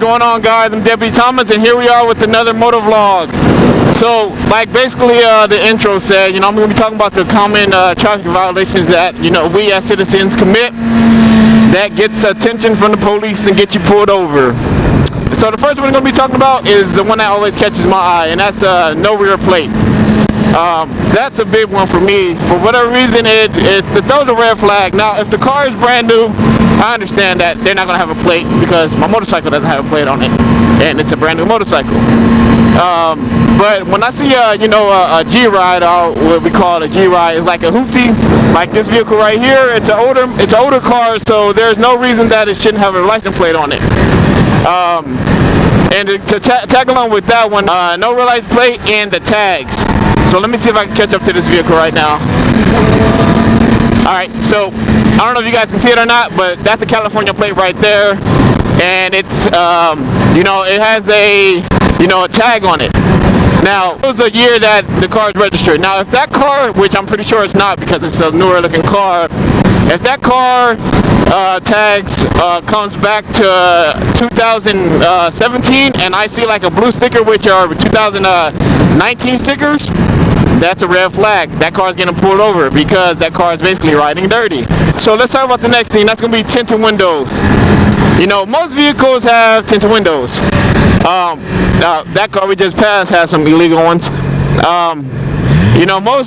going on, guys? I'm Deputy Thomas, and here we are with another motor vlog. So, like basically the intro said, I'm going to be talking about the common traffic violations that, we as citizens commit that gets attention from the police and get you pulled over. So the first one I'm going to be talking about is the one that always catches my eye, and that's no rear plate. That's a big one for me. For whatever reason, it throws a red flag. Now, if the car is brand new, I understand that they're not going to have a plate because my motorcycle doesn't have a plate on it, and it's a brand new motorcycle. But when I see a G-Ride, or what we call a G-Ride, it's like a hoopty, like this vehicle right here. It's an older car, so there's no reason that it shouldn't have a license plate on it. And to tag along with that one, no rear license plate and the tags. So let me see if I can catch up to this vehicle right now. Alright, so I don't know if you guys can see it or not, but that's a California plate right there. And it's, it has a tag on it. Now, it was the year that the car is registered. Now, if that car, which I'm pretty sure it's not because it's a newer looking car, if that car tags comes back to 2017 and I see like a blue sticker, which are 2019 stickers, that's a red flag. That car is getting pulled over because that car is basically riding dirty. So let's talk about the next thing. That's going to be tinted windows. Most vehicles have tinted windows. That car we just passed has some illegal ones.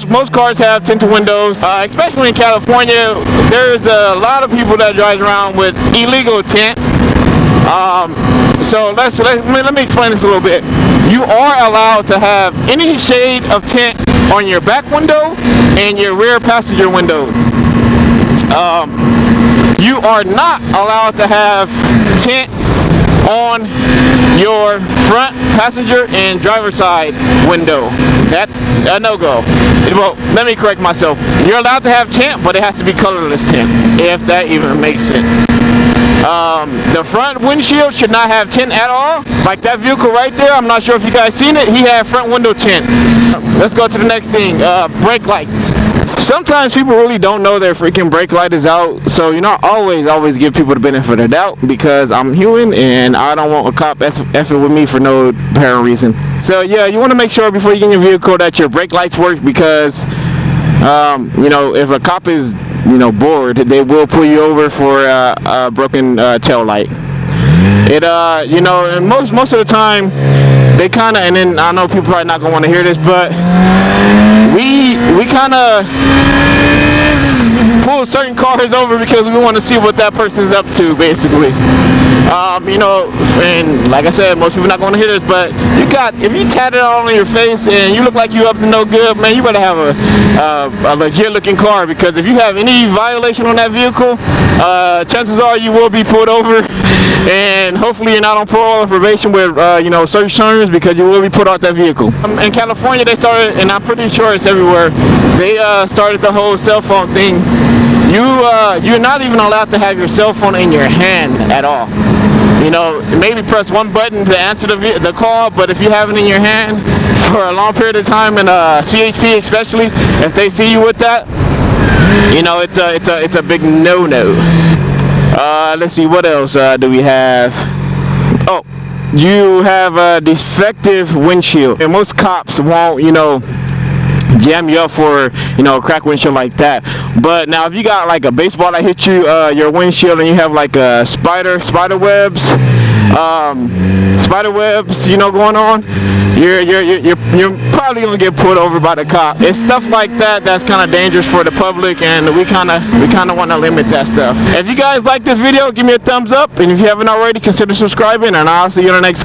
Most cars have tinted windows, especially in California. There's a lot of people that drive around with illegal tint. So let me explain this a little bit. You are allowed to have any shade of tint on your back window and your rear passenger windows. You are not allowed to have tint on your front passenger and driver's side window. That's a no-go. Well, let me correct myself. You're allowed to have tint, but it has to be colorless tint, if that even makes sense. The front windshield should not have tint at all. Like that vehicle right there, I'm not sure if you guys seen it, he had front window tint. Let's go to the next thing, brake lights. Sometimes people really don't know their freaking brake light is out, so always give people the benefit of the doubt because I'm human and I don't want a cop effing with me for no apparent reason. So yeah, you want to make sure before you get in your vehicle that your brake lights work because if a cop is bored, they will pull you over for a broken tail light. And most of the time they kind of, and then I know people probably not gonna want to hear this, but we kind of pull certain cars over because we want to see what that person's up to, basically. And like I said, most people not going to hear this, but if you tat it all on your face and you look like you up to no good, man, you better have a legit looking car, because if you have any violation on that vehicle, chances are you will be pulled over, and hopefully you're not on parole or probation with search terms, because you will be put out that vehicle. In California, they started, and I'm pretty sure it's everywhere, they started the whole cell phone thing. You're not even allowed to have your cell phone in your hand at all. Maybe press one button to answer the call, but if you have it in your hand for a long period of time, and CHP especially, if they see you with that, it's a big no-no. Let's see, what else do we have? Oh, you have a defective windshield, and most cops won't jam you up for a cracked windshield like that. But now if you got like a baseball that hit you your windshield, and you have like spider webs going on, you're probably gonna get pulled over by the cop. It's stuff like that that's kind of dangerous for the public, and we kind of want to limit that stuff. If you guys like this video, give me a thumbs up, and if you haven't already, consider subscribing, and I'll see you in the next